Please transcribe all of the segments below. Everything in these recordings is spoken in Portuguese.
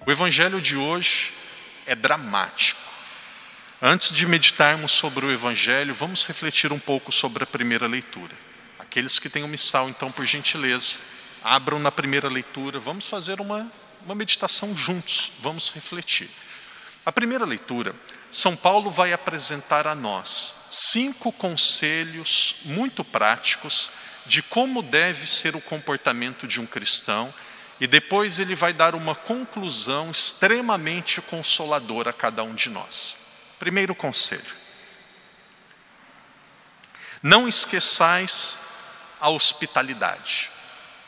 O evangelho de hoje é dramático. Antes de meditarmos sobre o evangelho, vamos refletir um pouco sobre a primeira leitura. Aqueles que têm o missal, então, por gentileza, abram na primeira leitura. Vamos fazer uma meditação juntos, vamos refletir. A primeira leitura, São Paulo vai apresentar a nós 5 conselhos muito práticos de como deve ser o comportamento de um cristão, e depois ele vai dar uma conclusão extremamente consoladora a cada um de nós. Primeiro conselho: não esqueçais a hospitalidade.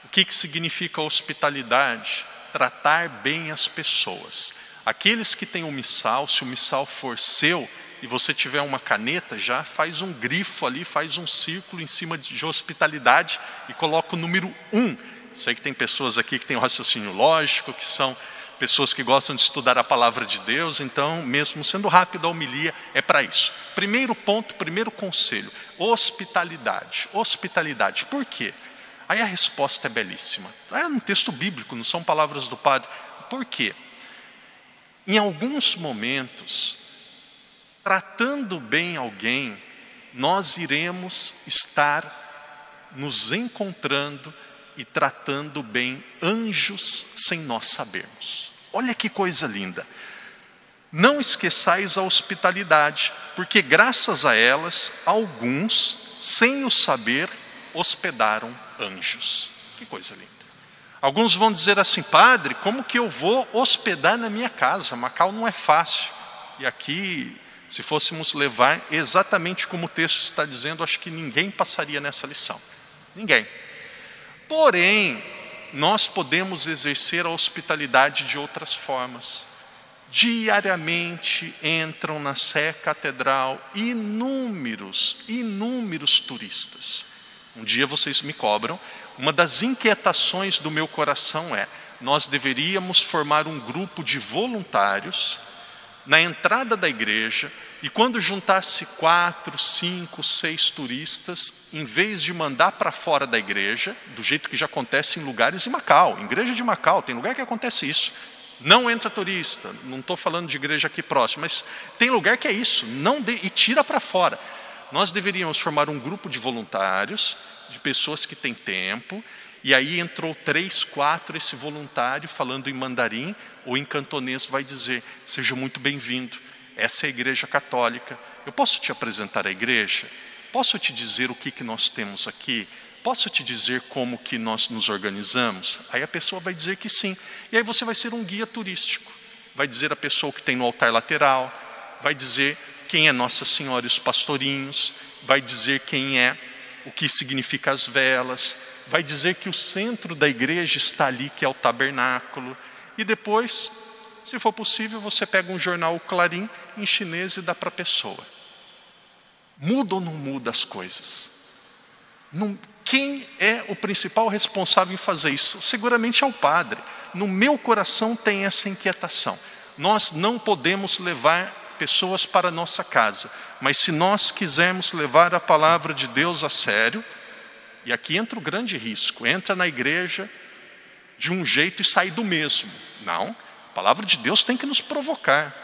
O que significa hospitalidade? Tratar bem as pessoas. Aqueles que têm o missal, se o missal for seu e você tiver uma caneta, já faz um grifo ali, faz um círculo em cima de hospitalidade e coloca o número 1. Sei que tem pessoas aqui que têm um raciocínio lógico, que são pessoas que gostam de estudar a palavra de Deus, então, mesmo sendo rápido a homilia, é para isso. Primeiro ponto, primeiro conselho: hospitalidade. Hospitalidade. Por quê? Aí a resposta é belíssima. É um texto bíblico, não são palavras do padre. Por quê? Em alguns momentos, tratando bem alguém, nós iremos estar nos encontrando e tratando bem anjos sem nós sabermos. Olha que coisa linda. Não esqueçais a hospitalidade, porque graças a elas, alguns, sem o saber, hospedaram anjos. Que coisa linda. Alguns vão dizer assim: padre, como que eu vou hospedar na minha casa? Macau não é fácil. E aqui, se fôssemos levar exatamente como o texto está dizendo, acho que ninguém passaria nessa lição. Ninguém. Porém, nós podemos exercer a hospitalidade de outras formas. Diariamente entram na Sé Catedral inúmeros turistas. Um dia vocês me cobram. Uma das inquietações do meu coração é: nós deveríamos formar um grupo de voluntários na entrada da igreja, e quando juntasse 4, 5, 6 turistas, em vez de mandar para fora da igreja, do jeito que já acontece em lugares de Macau, em igreja de Macau, tem lugar que acontece isso. Não entra turista, não estou falando de igreja aqui próxima, mas tem lugar que é isso, e tira para fora. Nós deveríamos formar um grupo de voluntários, de pessoas que têm tempo, e aí entrou 3, 4, esse voluntário falando em mandarim ou em cantonês vai dizer: seja muito bem-vindo, essa é a igreja católica, eu posso te apresentar a igreja? Posso te dizer o que nós temos aqui? Posso te dizer como que nós nos organizamos? Aí a pessoa vai dizer que sim, e aí você vai ser um guia turístico, vai dizer a pessoa que tem no altar lateral, vai dizer quem é Nossa Senhora e os pastorinhos, vai dizer quem é, o que significa as velas, vai dizer que o centro da igreja está ali, que é o tabernáculo, e depois, se for possível, você pega um jornal o Clarim em chinês e dá para a pessoa. Muda ou não muda as coisas? Quem é o principal responsável em fazer isso? Seguramente é o padre. No meu coração tem essa inquietação. Nós não podemos levar pessoas para a nossa casa, mas se nós quisermos levar a palavra de Deus a sério, e aqui entra o grande risco: entra na igreja de um jeito e sai do mesmo. Não, a palavra de Deus tem que nos provocar,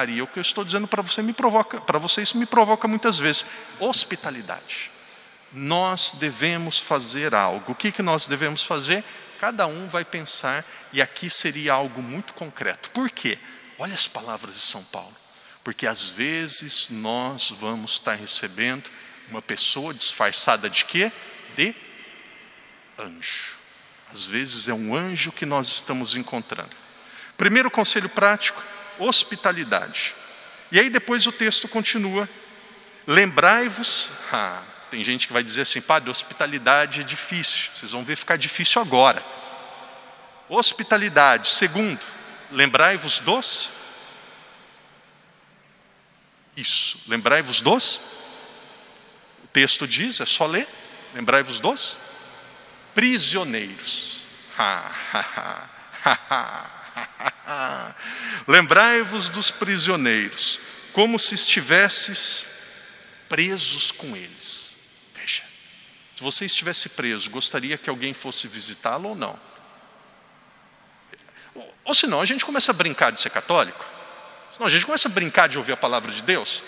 e o que eu estou dizendo para você isso me provoca muitas vezes. Hospitalidade. Nós devemos fazer algo. O que nós devemos fazer? Cada um vai pensar, e aqui seria algo muito concreto. Por quê? Olha as palavras de São Paulo. Porque às vezes nós vamos estar recebendo uma pessoa disfarçada de quê? De anjo. Às vezes é um anjo que nós estamos encontrando. Primeiro conselho prático: hospitalidade. E aí depois o texto continua: lembrai-vos. Tem gente que vai dizer assim: padre, hospitalidade é difícil. Vocês vão ver ficar difícil agora. Hospitalidade. Segundo, lembrai-vos dos. Isso, lembrai-vos dos. O texto diz, é só ler. Lembrai-vos dos prisioneiros. Lembrai-vos dos prisioneiros, como se estivesses presos com eles. Veja, se você estivesse preso, gostaria que alguém fosse visitá-lo ou não? Ou senão a gente começa a brincar de ser católico. Senão a gente começa a brincar de ouvir a palavra de Deus.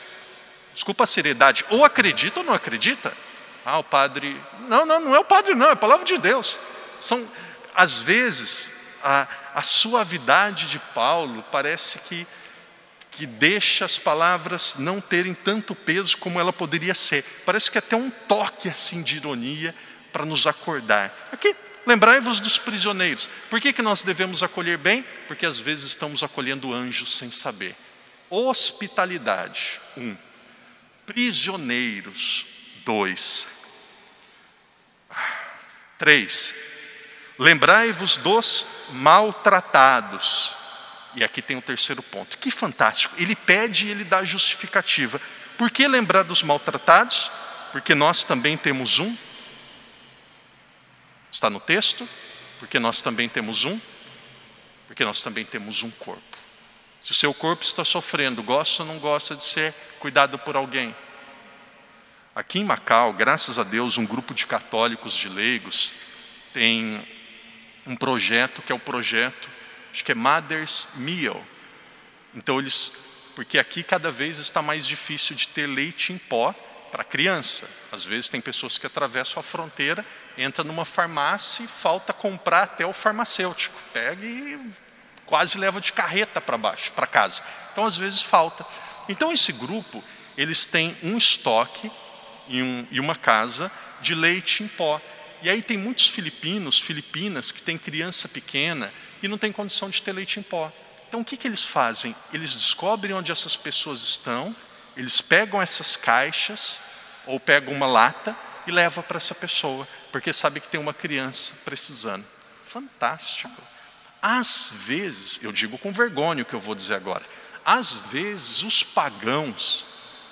Desculpa a seriedade. Ou acredita ou não acredita. O padre... Não é o padre não, é a palavra de Deus. Às vezes, a suavidade de Paulo parece que deixa as palavras não terem tanto peso como ela poderia ser. Parece que até um toque assim de ironia para nos acordar. Aqui, lembrai-vos dos prisioneiros. Por que nós devemos acolher bem? Porque às vezes estamos acolhendo anjos sem saber. Hospitalidade, 1. Prisioneiros, 2. 3. Lembrai-vos dos maltratados. E aqui tem o terceiro ponto. Que fantástico. Ele pede e ele dá a justificativa. Por que lembrar dos maltratados? Porque nós também temos um. Está no texto. Porque nós também temos um. Porque nós também temos um corpo. Se o seu corpo está sofrendo, gosta ou não gosta de ser cuidado por alguém? Aqui em Macau, graças a Deus, um grupo de católicos, de leigos, tem um projeto que é o projeto, acho que é Mother's Meal. Então porque aqui cada vez está mais difícil de ter leite em pó para criança. Às vezes tem pessoas que atravessam a fronteira, entram numa farmácia e falta comprar até o farmacêutico. Pega e quase leva de carreta para baixo, para casa. Então às vezes falta. Então esse grupo, eles têm um estoque em uma casa de leite em pó. E aí tem muitos filipinas que têm criança pequena e não tem condição de ter leite em pó. Então o que eles fazem? Eles descobrem onde essas pessoas estão, eles pegam essas caixas ou pegam uma lata e levam para essa pessoa, porque sabe que tem uma criança precisando. Fantástico. Às vezes, eu digo com vergonha o que eu vou dizer agora, às vezes os pagãos,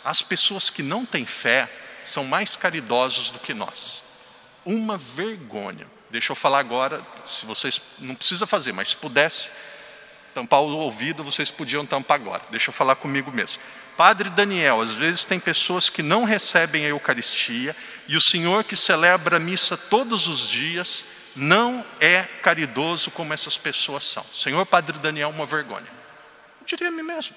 as pessoas que não têm fé, são mais caridosos do que nós. Uma vergonha. Deixa eu falar agora, se vocês não precisa fazer, mas se pudesse tampar o ouvido, vocês podiam tampar agora. Deixa eu falar comigo mesmo. Padre Daniel, às vezes tem pessoas que não recebem a Eucaristia e o senhor que celebra a missa todos os dias não é caridoso como essas pessoas são. Senhor Padre Daniel, uma vergonha. Eu diria a mim mesmo.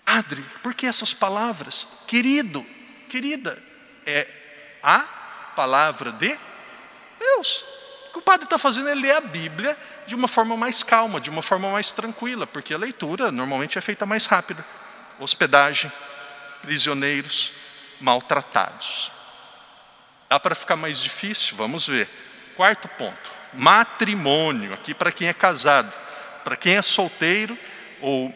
Padre, por que essas palavras? Querido, querida, é a palavra de Deus. O que o padre está fazendo é ler a Bíblia de uma forma mais calma, de uma forma mais tranquila, porque a leitura normalmente é feita mais rápida. Hospedagem, prisioneiros, maltratados. Dá para ficar mais difícil? Vamos ver. 4º ponto, matrimônio, aqui para quem é casado. Para quem é solteiro ou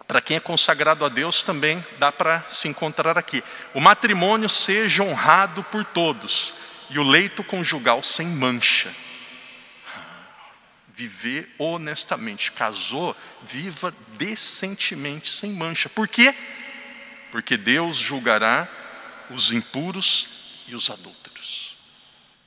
para quem é consagrado a Deus também dá para se encontrar aqui. O matrimônio seja honrado por todos e o leito conjugal sem mancha. Viver honestamente. Casou, viva decentemente, sem mancha. Por quê? Porque Deus julgará os impuros e os adúlteros.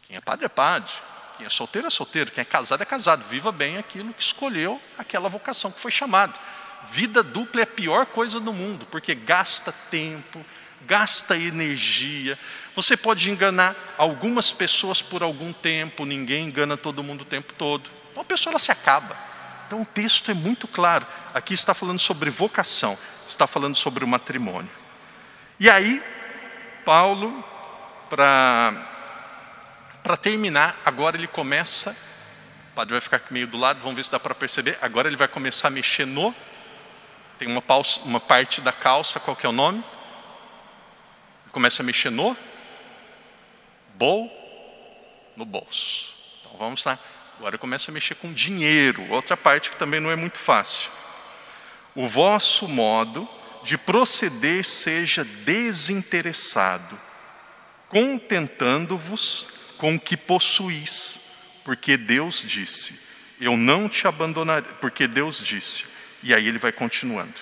Quem é padre é padre. Quem é solteiro é solteiro. Quem é casado. Viva bem aquilo que escolheu, aquela vocação que foi chamado. Vida dupla é a pior coisa do mundo, porque gasta tempo, gasta energia. Você pode enganar algumas pessoas por algum tempo, ninguém engana todo mundo o tempo todo. Então a pessoa ela se acaba. Então o texto é muito claro. Aqui está falando sobre vocação, está falando sobre o matrimônio. E aí, Paulo, para terminar, agora ele começa, o padre vai ficar meio do lado, vamos ver se dá para perceber. Agora ele vai começar a mexer no... Tem uma parte da calça, qual que é o nome? Ele começa a mexer no bolso. Então vamos lá. Agora começa a mexer com dinheiro, outra parte que também não é muito fácil. O vosso modo de proceder seja desinteressado, contentando-vos com o que possuís, porque Deus disse, eu não te abandonarei, porque Deus disse. E aí ele vai continuando.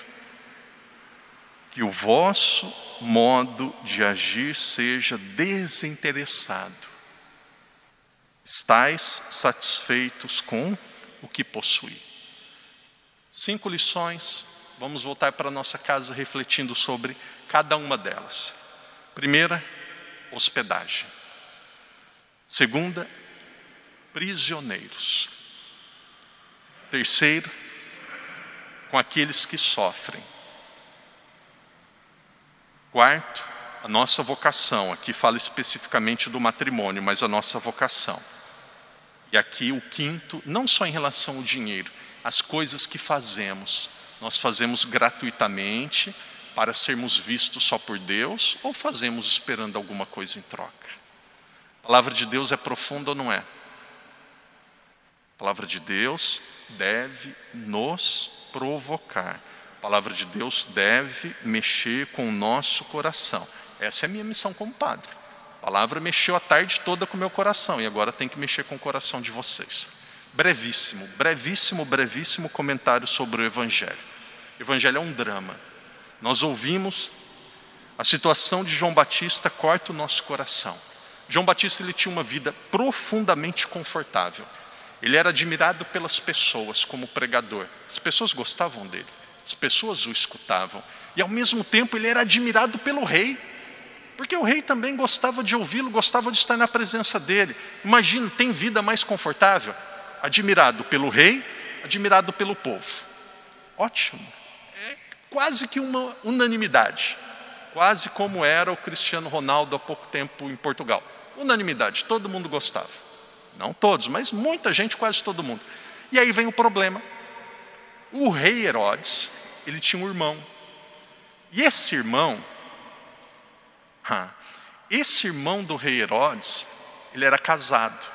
Que o vosso modo de agir seja desinteressado. Estais satisfeitos com o que possuí. 5 lições. Vamos voltar para a nossa casa refletindo sobre cada uma delas. Primeira, hospedagem. Segunda, prisioneiros. Terceiro, com aqueles que sofrem. Quarto, a nossa vocação. Aqui fala especificamente do matrimônio, mas a nossa vocação. E aqui o quinto, não só em relação ao dinheiro, as coisas que fazemos. Nós fazemos gratuitamente para sermos vistos só por Deus ou fazemos esperando alguma coisa em troca? A palavra de Deus é profunda ou não é? A palavra de Deus deve nos provocar. A palavra de Deus deve mexer com o nosso coração. Essa é a minha missão como padre. A palavra mexeu a tarde toda com o meu coração e agora tem que mexer com o coração de vocês. Brevíssimo comentário sobre o Evangelho. O Evangelho é um drama. Nós ouvimos a situação de João Batista, corta o nosso coração. João Batista ele tinha uma vida profundamente confortável. Ele era admirado pelas pessoas como pregador. As pessoas gostavam dele. As pessoas o escutavam. E ao mesmo tempo ele era admirado pelo rei. Porque o rei também gostava de ouvi-lo, gostava de estar na presença dele. Imagina, tem vida mais confortável? Admirado pelo rei, admirado pelo povo. Ótimo. É quase que uma unanimidade. Quase como era o Cristiano Ronaldo há pouco tempo em Portugal. Unanimidade, todo mundo gostava. Não todos, mas muita gente, quase todo mundo. E aí vem o problema. O rei Herodes, ele tinha um irmão. E esse irmão do rei Herodes, ele era casado.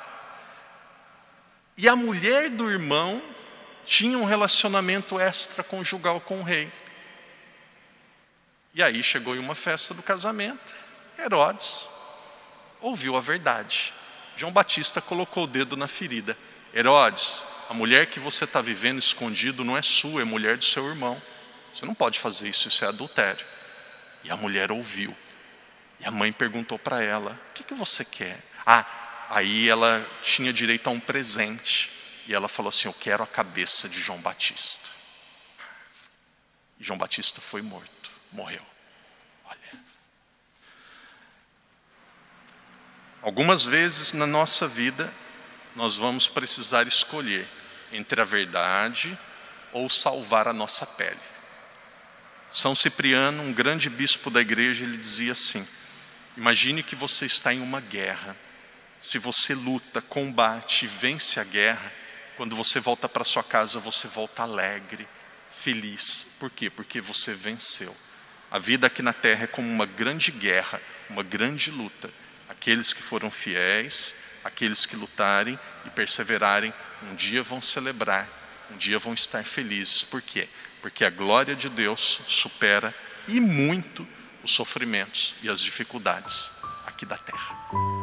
E a mulher do irmão tinha um relacionamento extraconjugal com o rei. E aí chegou em uma festa do casamento, Herodes ouviu a verdade. João Batista colocou o dedo na ferida. Herodes, a mulher que você está vivendo escondido não é sua, é mulher do seu irmão. Você não pode fazer isso, isso é adultério. E a mulher ouviu. E a mãe perguntou para ela, o que você quer? Aí ela tinha direito a um presente. E ela falou assim, eu quero a cabeça de João Batista. E João Batista foi morto, morreu. Olha. Algumas vezes na nossa vida, nós vamos precisar escolher entre a verdade ou salvar a nossa pele. São Cipriano, um grande bispo da igreja, ele dizia assim, imagine que você está em uma guerra. Se você luta, combate, vence a guerra, quando você volta para sua casa, você volta alegre, feliz. Por quê? Porque você venceu. A vida aqui na terra é como uma grande guerra, uma grande luta. Aqueles que foram fiéis, aqueles que lutarem e perseverarem, um dia vão celebrar, um dia vão estar felizes. Por quê? Porque a glória de Deus supera e muito os sofrimentos e as dificuldades aqui da terra.